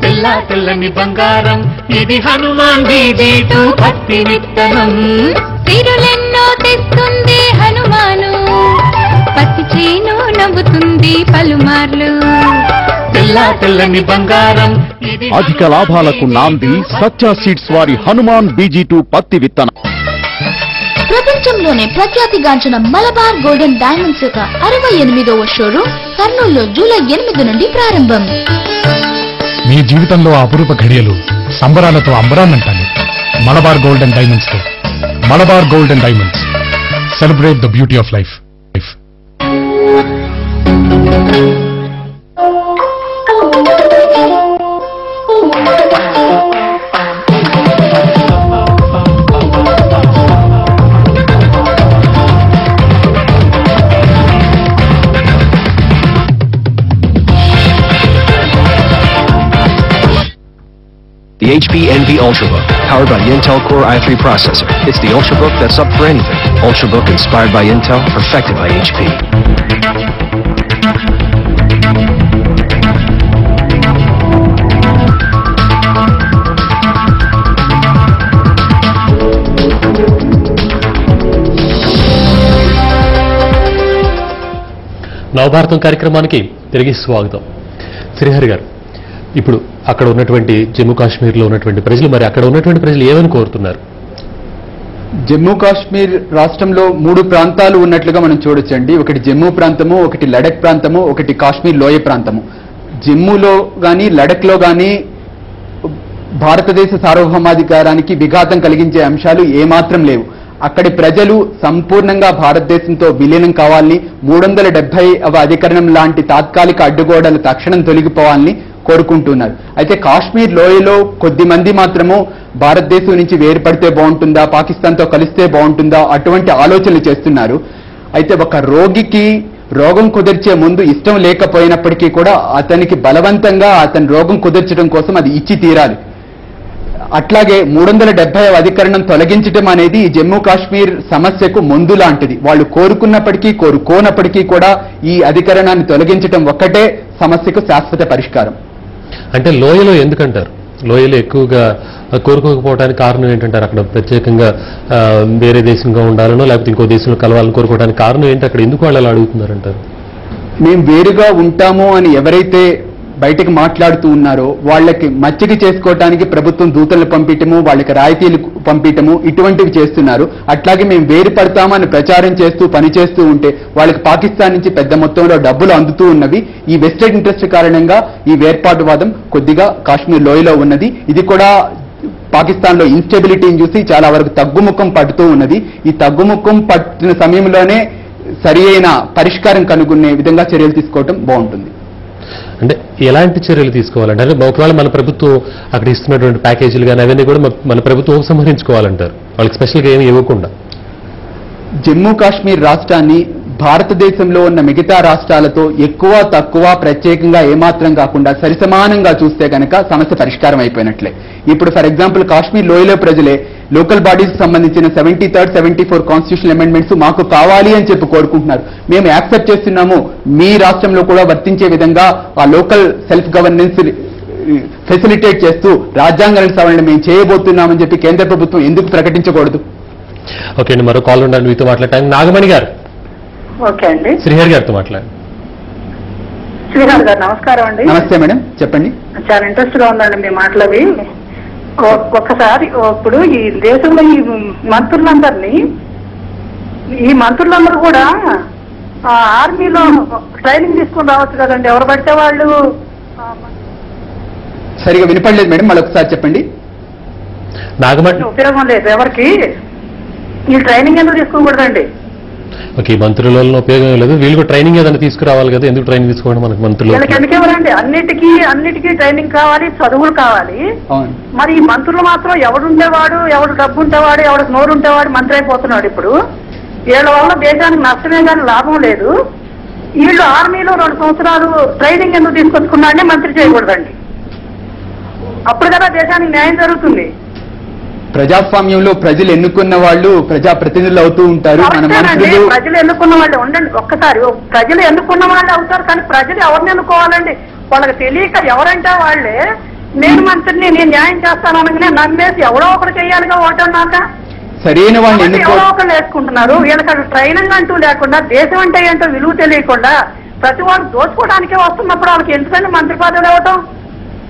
తెల్ల తెల్లని బంగారం ఇది హనుమాన్ బీజీటు భక్తి విత్తనం. తిరులెన్నో తెస్తుంది హనుమాను, పత్తి చేను నవ్వుతుంది పలుమార్లు. తెల్ల తెల్లని బంగారం ఇది అధిక లాభాలకు నాంది సత్య సీడ్స్ వారి హనుమాన్ బీజీ2 పత్తి విత్తనం. ప్రపంచంలోనే ప్రఖ్యాతిగాంచిన మలబార్ గోల్డెన్ డైమండ్స్ యొక్క 68వ షోరూమ్ కర్నూలులో జూలై 8 నుండి ప్రారంభం. మీ జీవితంలో అపురూప ఘడియలు సంబరాలతో అంబరాన్నంటాను మలబార్ గోల్డెన్ డైమండ్స్ తో. Malabar golden diamonds, celebrate the beauty of life. The HP Envy Ultrabook, powered by Intel Core i3 processor. It's the Ultrabook that's up for anything. Ultrabook inspired by Intel, perfected by HP. నవభారతం కార్యక్రమానికి తిరిగి స్వాగతం. శ్రీహరి గారు, ఇప్పుడు అక్కడ ఉన్నటువంటి జమ్మూ కాశ్మీర్లో ఉన్నటువంటి ప్రజలు, మరి అక్కడ ఉన్నటువంటి ప్రజలు ఏమని కోరుతున్నారు? జమ్మూ కాశ్మీర్ రాష్ట్రంలో 3 ప్రాంతాలు ఉన్నట్లుగా మనం చూడొచ్చండి. ఒకటి జమ్మూ ప్రాంతము, ఒకటి లడక్ ప్రాంతము, ఒకటి కాశ్మీర్ లోయ ప్రాంతము. జమ్మూలో గాని లడక్ లో గాని భారతదేశ సార్వభౌమాధికారానికి విఘాతం కలిగించే అంశాలు ఏమాత్రం లేవు. అక్కడి ప్రజలు సంపూర్ణంగా భారతదేశంతో విలీనం కావాలని, 370వ అధికరణం లాంటి తాత్కాలిక అడ్డుగోడలు తక్షణం తొలగిపోవాలని కోరుకుంటున్నారు. అయితే కాశ్మీర్ లోయలో కొద్ది మంది మాత్రము భారతదేశం నుంచి వేరుపడితే బాగుంటుందా, పాకిస్తాన్తో కలిస్తే బాగుంటుందా, అటువంటి ఆలోచనలు చేస్తున్నారు. అయితే ఒక రోగికి రోగం కుదిర్చే ముందు ఇష్టం లేకపోయినప్పటికీ కూడా అతనికి బలవంతంగా అతని రోగం కుదిర్చడం కోసం అది ఇచ్చి తీరాలి. అట్లాగే 370వ అధికరణం తొలగించడం అనేది ఈ జమ్మూ కాశ్మీర్ సమస్యకు మందు లాంటిది. వాళ్ళు కోరుకున్నప్పటికీ కోరుకోనప్పటికీ కూడా ఈ అధికరణాన్ని తొలగించడం ఒక్కటే సమస్యకు శాశ్వత పరిష్కారం. అంటే లోయలో ఎందుకంటారు? లోయలో ఎక్కువగా కోరుకోకపోవడానికి కారణం ఏంటంటారు? అక్కడ ప్రత్యేకంగా వేరే దేశంగా ఉండాలనో లేకపోతే ఇంకో దేశంలో కలవాలని కోరుకోవడానికి కారణం ఏంటి? అక్కడ ఎందుకు వాళ్ళు అలా అడుగుతున్నారంటారు? మేము వేరుగా ఉంటాము అని ఎవరైతే బయటకు మాట్లాడుతూ ఉన్నారో వాళ్ళకి మచ్చిక చేసుకోవడానికి ప్రభుత్వం దూతలు పంపించము, వాళ్ళకి రాయితీలు పంపించము, ఇటువంటివి చేస్తున్నారు. అట్లాగే మేము వేరు పడతామని ప్రచారం చేస్తూ పనిచేస్తూ ఉంటే వాళ్ళకి పాకిస్తాన్ నుంచి పెద్ద మొత్తంలో డబ్బులు అందుతూ ఉన్నవి. ఈ వెస్టెడ్ ఇంట్రెస్ట్ కారణంగా ఈ వేర్పాటువాదం కొద్దిగా కాశ్మీర్ లోయలో ఉన్నది. ఇది కూడా పాకిస్తాన్ లో ఇన్స్టెబిలిటీని చూసి చాలా వరకు తగ్గుముఖం పడుతూ ఉన్నది. ఈ తగ్గుముఖం పట్టిన సమయంలోనే సరి అయిన పరిష్కారం కనుగొనే విధంగా చర్యలు తీసుకోవటం బాగుంటుంది. అంటే ఎలాంటి చర్యలు తీసుకోవాలంటే, అంటే ఒకవేళ మన ప్రభుత్వం అక్కడ ఇస్తున్నటువంటి ప్యాకేజీలు కానీ అవన్నీ కూడా మన ప్రభుత్వం ఉపసంహరించుకోవాలంటారు, వాళ్ళకి స్పెషల్గా ఏమి ఇవ్వకుండా? జమ్మూ కాశ్మీర్ రాష్ట్రాన్ని భారతదేశంలో ఉన్న మిగతా రాష్ట్రాలతో ఎక్కువ తక్కువ ప్రత్యేకంగా ఏమాత్రం కాకుండా సరిసమానంగా చూస్తే కనుక సమస్య పరిష్కారం అయిపోయినట్లే. ఇప్పుడు ఫర్ ఎగ్జాంపుల్ కాశ్మీర్ లోయలో ప్రజలే లోకల్ బాడీస్ సంబంధించిన 73rd, 74 కాన్స్టిట్యూషనల్ అమెండ్మెంట్స్ మాకు కావాలి అని చెప్పి కోరుకుంటున్నారు. మేము యాక్సెప్ట్ చేస్తున్నాము, మీ రాష్ట్రంలో కూడా వర్తించే విధంగా ఆ లోకల్ సెల్ఫ్ గవర్నెన్స్ ఫెసిలిటేట్ చేస్తూ రాజ్యాంగ సవరణ మేము చేయబోతున్నామని చెప్పి కేంద్ర ప్రభుత్వం ఎందుకు ప్రకటించకూడదు? ఓకే అండి, మరో కాల్ ఉండాలి మీతో మాట్లాడటానికి. నాగమణి గారు. ఓకే అండి, శ్రీహరి గారితో మాట్లాడండి. శ్రీహరి గారు నమస్కారం అండి. నమస్తే మేడం, చెప్పండి. చాలా ఇంట్రెస్ట్ గా ఉందండి మీ మాటలవి. ఒక్కసారి ఇప్పుడు ఈ దేశంలో ఈ మంత్రులందరూ కూడా ఆర్మీలో ట్రైనింగ్ తీసుకుని రావచ్చు కదండి. ఎవరు పడితే వాళ్ళు. సరిగా వినపడలేదు మేడం, మళ్ళీ ఒకసారి చెప్పండి. నాగమణి, ఉపయోగం లేదు ఎవరికి, ఈ ట్రైనింగ్ ఎందుకు తీసుకోకూడదండి? ఓకే, మంత్రుల ఉపయోగం లేదు, వీళ్ళు ట్రైనింగ్ ఏదైనా తీసుకురావాలి కదా, ఎందుకు ట్రైనింగ్ తీసుకోవడం మనకు మంత్రులు? ఎందుకెవరండి, అన్నిటికీ ట్రైనింగ్ కావాలి, చదువులు కావాలి. మరి ఈ మంత్రులు మాత్రం ఎవడుండేవాడు, ఎవడు డబ్బు ఉంటేవాడు, ఎవడు నోరు ఉంటేవాడు మంత్రి అయిపోతున్నాడు. ఇప్పుడు వీళ్ళ వల్ల దేశానికి నష్టమే కానీ లాభం లేదు. వీళ్ళు ఆర్మీలో 2 సంవత్సరాలు ట్రైనింగ్ ఎందుకు తీసుకొచ్చుకున్నాడని మంత్రి చేయకూడదండి. అప్పుడు కదా దేశానికి న్యాయం జరుగుతుంది. ప్రజాస్వామ్యంలో ప్రజలు ఎన్నుకున్న వాళ్ళు ప్రజాప్రతినిధులు అవుతూ ఉంటారు. మన మంత్రులు ప్రజలు ఎన్నుకున్న వాళ్ళు ఉండండి ఒక్కసారి, ప్రజలు ఎన్నుకున్న వాళ్ళు అవుతారు, కానీ ప్రజలు ఎవరిని ఎన్నుకోవాలండి? వాళ్ళకి తెలియక ఎవరంటే వాళ్ళే నేను మంత్రిని, నేను న్యాయం చేస్తాను అనగానే నమ్మేసి ఎవడో ఒకరు చేయాలిగా ఓటన్నాక సరైన వాళ్ళని ఎవరో ఒకరు వేసుకుంటున్నారు. వీళ్ళకి అక్కడ ట్రైనింగ్ అంటూ లేకుండా, దేశం అంటే ఏంటో విలువ తెలియకుండా ప్రతి వాడు దోచుకోవడానికే వస్తున్నప్పుడు వాళ్ళకి ఎందుకంటే మంత్రి పదవులు ఇవ్వటం,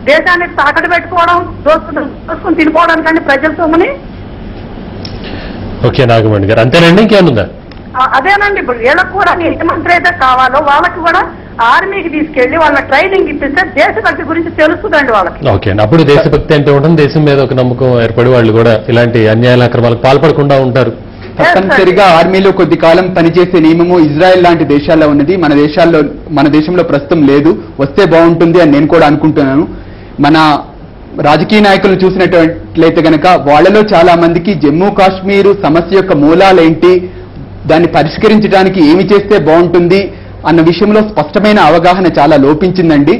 దేశాన్ని తాకట్టు పెట్టుకోవడం, దోచుకుని తినిపోవడానికండి ప్రజల సొమ్ముని. ఓకే నాగమణి గారు, అంతేనండి, ఇంకేముందా? అదేనండి, ఇప్పుడు వీళ్ళకి కూడా ఏ మంత్రి అయితే కావాలో వాళ్ళకి కూడా ఆర్మీకి తీసుకెళ్లి వాళ్ళ ట్రైనింగ్ ఇప్పిస్తే దేశభక్తి గురించి తెలుస్తుందండి వాళ్ళకి. ఓకే అండి, అప్పుడు దేశభక్తి అంటే ఉంటుంది, దేశం మీద ఒక నమ్మకం ఏర్పడి వాళ్ళు కూడా ఇలాంటి అన్యాయాల అక్రమాలకు పాల్పడకుండా ఉంటారు. తప్పనిసరిగా ఆర్మీలో కొద్ది కాలం పనిచేసే నియమము ఇజ్రాయెల్ లాంటి దేశాల్లో ఉన్నది. మన దేశంలో ప్రస్తుతం లేదు, వస్తే బాగుంటుంది అని నేను కూడా అనుకుంటున్నాను. మన రాజకీయ నాయకులను చూసినట్లయితే గనక వాళ్ళలో చాలా మందికి జమ్మూ కాశ్మీర్ సమస్య యొక్క మూలాలేంటి, దాన్ని పరిష్కరించడానికి ఏమి చేస్తే బాగుంటుంది అన్న విషయంలో స్పష్టమైన అవగాహన చాలా లోపించిందండి.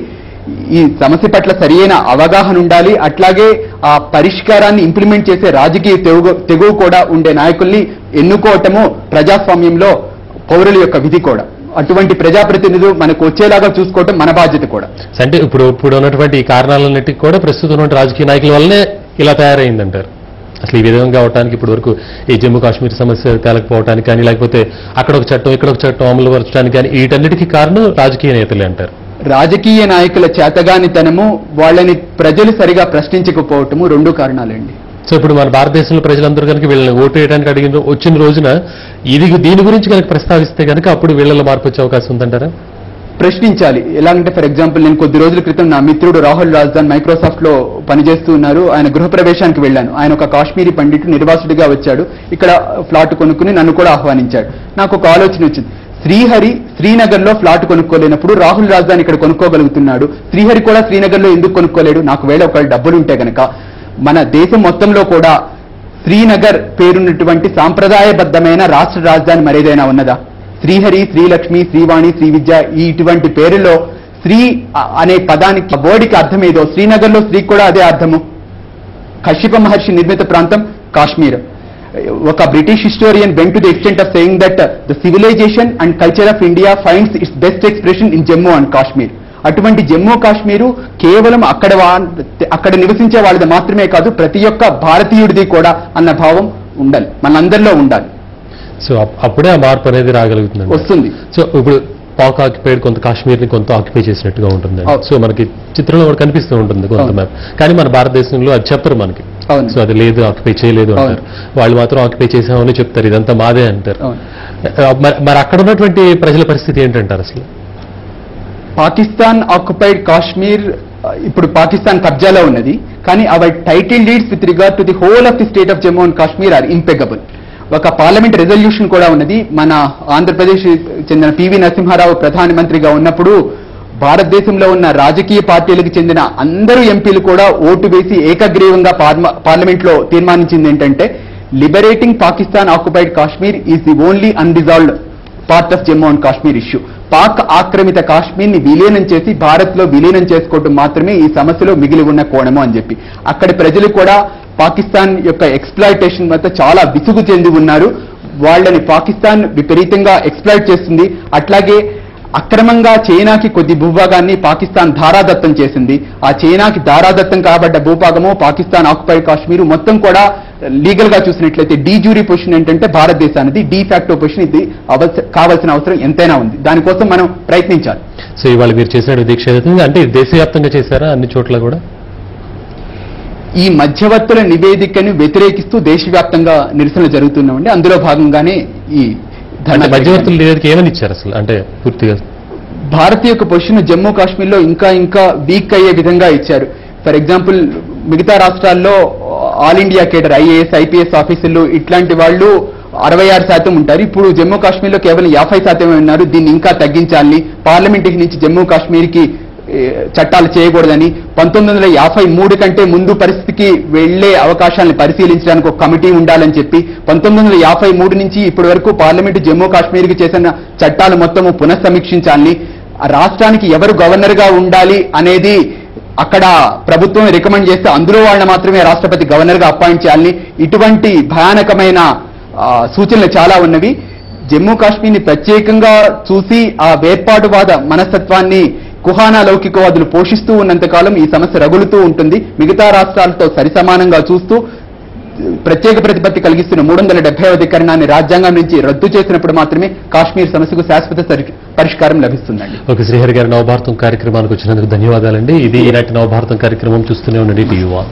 ఈ సమస్య పట్ల సరియైన అవగాహన ఉండాలి. అట్లాగే ఆ పరిష్కారాన్ని ఇంప్లిమెంట్ చేసే రాజకీయ తెగువ కూడా ఉండే నాయకుల్ని ఎన్నుకోవటము ప్రజాస్వామ్యంలో పౌరుల యొక్క విధి కూడా. అటువంటి ప్రజాప్రతినిధులు మనకు వచ్చేలాగా చూసుకోవటం మన బాధ్యత కూడా. అంటే ఇప్పుడు ఉన్నటువంటి ఈ కారణాలన్నిటికీ కూడా ప్రస్తుతం ఉన్న రాజకీయ నాయకుల వల్లనే ఇలా తయారైందంటారు. అసలు ఈ విధంగా అవడానికి ఇప్పటి వరకు ఈ జమ్మూ కాశ్మీర్ సమస్య తేలకపోవడానికి కానీ, లేకపోతే అక్కడ ఒక చట్టం ఇక్కడ ఒక చట్టం అమలు పరచడానికి కానీ, వీటన్నిటికీ కారణం రాజకీయ నేతలే అంటారు. రాజకీయ నాయకుల చేతగానితనము, వాళ్ళని ప్రజలు సరిగా ప్రశ్నించకపోవటము రెండు కారణాలండి. సో ఇప్పుడు మన భారతదేశంలో ప్రజలందరూ కనుక వీళ్ళని ఓటు వేయడానికి వచ్చిన రోజున దీని గురించి కనుక ప్రస్తావిస్తే కనుక అప్పుడు వీళ్ళలో మార్పు వచ్చే అవకాశం ఉందంటారా? ప్రశ్నించాలి. ఎలాగంటే ఫర్ ఎగ్జాంపుల్ నేను కొద్ది రోజుల క్రితం నా మిత్రుడు రాహుల్ రాజ్దాన్ మైక్రోసాఫ్ట్ లో పనిచేస్తూ ఉన్నారు. ఆయన గృహప్రవేశానికి వెళ్ళాను. ఆయన ఒక కాశ్మీరీ పండితుడు, నిర్వాసుడిగా వచ్చాడు. ఇక్కడ ఫ్లాట్ కొనుక్కుని నన్ను కూడా ఆహ్వానించాడు. నాకు ఒక ఆలోచన వచ్చింది. శ్రీహరి శ్రీనగర్ లో ఫ్లాట్ కొనుక్కోలేనప్పుడు రాహుల్ రాజ్దాన్ ఇక్కడ కొనుక్కోగలుగుతున్నాడు, శ్రీహరి కూడా శ్రీనగర్ లో ఎందుకు కొనుక్కోలేడు? నాకు వేళ ఒకవేళ డబ్బులుంటే గనక మన దేశం మొత్తంలో కూడా శ్రీనగర్ పేరున్నటువంటి సాంప్రదాయబద్ధమైన రాష్ట్ర రాజధాని మరేదైనా ఉన్నదా? శ్రీహరి, శ్రీలక్ష్మి, శ్రీవాణి, శ్రీ విద్య ఇటువంటి పేరులో శ్రీ అనే పదానికి వర్డ్కి అర్థం ఏదో శ్రీనగర్ లో శ్రీ కూడా అదే అర్థము. కశ్యప మహర్షి నిర్మిత ప్రాంతం కాశ్మీర్. ఒక British historian went to the extent of saying that the civilization and culture of India finds its best expression in Jammu and Kashmir. అటువంటి జమ్మూ కాశ్మీరు కేవలం అక్కడ నివసించే వాళ్ళది మాత్రమే కాదు, ప్రతి ఒక్క భారతీయుడిది కూడా అన్న భావం ఉండాలి, మనందరిలో ఉండాలి. సో అప్పుడే ఆ మార్పు అనేది రాగలుగుతుంది, వస్తుంది. సో ఇప్పుడు పాక్ ఆక్యుపైడ్ కొంత కాశ్మీర్ ని కొంత ఆక్యుపై చేసినట్టుగా ఉంటుంది. సో మనకి చిత్రంలో కూడా కనిపిస్తూ ఉంటుంది కొంత మ్యాప్, కానీ మన భారతదేశంలో అది చెప్పరు మనకి. సో అది లేదు, ఆక్యుపై చేయలేదు అంటారు. వాళ్ళు మాత్రం ఆక్యుపై చేసామని చెప్తారు, ఇదంతా మాదే అంటారు. మరి అక్కడ ఉన్నటువంటి ప్రజల పరిస్థితి ఏంటంటారు? అసలు పాకిస్తాన్ ఆక్యుపైడ్ కాశ్మీర్ ఇప్పుడు పాకిస్తాన్ కబ్జాలో ఉన్నది, కానీ our title deeds with regard to the whole of the state of Jammu and Kashmir are impeccable. ఒక పార్లమెంట్ రెజల్యూషన్ కూడా ఉన్నది. మన ఆంధ్రప్రదేశ్ చెందిన పివి నరసింహారావు ప్రధానమంత్రిగా ఉన్నప్పుడు భారతదేశంలో ఉన్న రాజకీయ పార్టీలకు చెందిన అందరూ ఎంపీలు కూడా ఓటు వేసి ఏకగ్రీవంగా పార్లమెంట్ లో తీర్మానించింది ఏంటంటే, liberating Pakistan occupied Kashmir is the only unresolved part of Jammu and Kashmir issue. Pak ఆక్రమిత కాశ్మీర్ ని విలీనం చేసి భారత్ లో విలీనం చేసుకోవడం మాత్రమే ఈ సమస్యలో మిగిలి ఉన్న కోణము అని చెప్పి అక్కడి ప్రజలు కూడా పాకిస్తాన్ యొక్క ఎక్స్ప్లాయిటేషన్ వద్ద చాలా విసుగు చెంది ఉన్నారు. వాళ్ళని పాకిస్తాన్ విపరీతంగా ఎక్స్ప్లాయిట్ చేస్తుంది. అట్లాగే అక్రమంగా చైనాకి కొద్ది భూభాగాన్ని పాకిస్తాన్ ధారాదత్తం చేసింది. ఆ చైనాకి ధారాదత్తం కాబడ్డ భూభాగము పాకిస్తాన్ ఆక్యుపైడ్ కాశ్మీర్ మొత్తం కూడా లీగల్ గా చూసినట్లయితే డీ జ్యూరీ పొజిషన్ ఏంటంటే భారతదేశానికి, డీ ఫ్యాక్టో పొజిషన్ ఇది కావాల్సిన అవసరం ఎంతైనా ఉంది. దానికోసం మనం ప్రయత్నించాలి. సో ఇవాళ మీరు చేసిన దీక్ష అంటే దేశవ్యాప్తంగా చేశారా అన్ని చోట్ల కూడా? ఈ మధ్యవర్తుల నివేదికను వ్యతిరేకిస్తూ దేశవ్యాప్తంగా నిరసనలు జరుగుతున్నాయండి. అందులో భాగంగానే ఈ మధ్యవర్తుల నివేదిక ఏమని ఇచ్చారు అసలు? అంటే పూర్తిగా భారతీయ యొక్క పొజిషన్ జమ్మూ కాశ్మీర్ లో ఇంకా వీక్ అయ్యే విధంగా ఇచ్చారు. ఫర్ ఎగ్జాంపుల్ మిగతా రాష్ట్రాల్లో all India cadre IAS IPS ఆఫీసర్లు ఇట్లాంటి వాళ్ళు 66% ఉంటారు. ఇప్పుడు జమ్మూ కాశ్మీర్ లో కేవలం 50% ఉన్నారు. దీన్ని ఇంకా తగ్గించాలని, పార్లమెంట్ నుంచి జమ్మూ కాశ్మీర్ కి చట్టాలు చేయకూడదని, 1953 కంటే ముందు పరిస్థితికి వెళ్లే అవకాశాలను పరిశీలించడానికి ఒక కమిటీ ఉండాలని చెప్పి 1953 నుంచి ఇప్పటి వరకు పార్లమెంటు జమ్మూ కాశ్మీర్ కి చేసిన చట్టాలు మొత్తము పునఃసమీక్షించాలని, రాష్ట్రానికి ఎవరు గవర్నర్ గా ఉండాలి అనేది అక్కడ ప్రభుత్వం రికమెండ్ చేస్తే అందులో వాళ్ళని మాత్రమే రాష్ట్రపతి గవర్నర్ గా అపాయింట్ చేయాలని ఇటువంటి భయానకమైన సూచనలు చాలా ఉన్నవి. జమ్మూ కాశ్మీర్ని ప్రత్యేకంగా చూసి ఆ వేర్పాటువాద మనస్తత్వాన్ని కుహానా లౌకికవాదులు పోషిస్తూ ఉన్నంతకాలం ఈ సమస్య రగులుతూ ఉంటుంది. మిగతా రాష్ట్రాలతో సరిసమానంగా చూస్తూ ప్రత్యేక ప్రతిపత్తి కలిగిస్తున్న 370వ అధికరణాన్ని రాజ్యాంగం నుంచి రద్దు చేసినప్పుడు మాత్రమే కాశ్మీర్ సమస్యకు శాశ్వత పరిష్కారం లభిస్తుందండి. ఓకే, శ్రీహరి గారు నవభారతం కార్యక్రమానికి వచ్చినందుకు ధన్యవాదాలండి. ఇది ఈనాటి నవభారతం కార్యక్రమం. చూస్తూనే ఉండండి టీవీ1.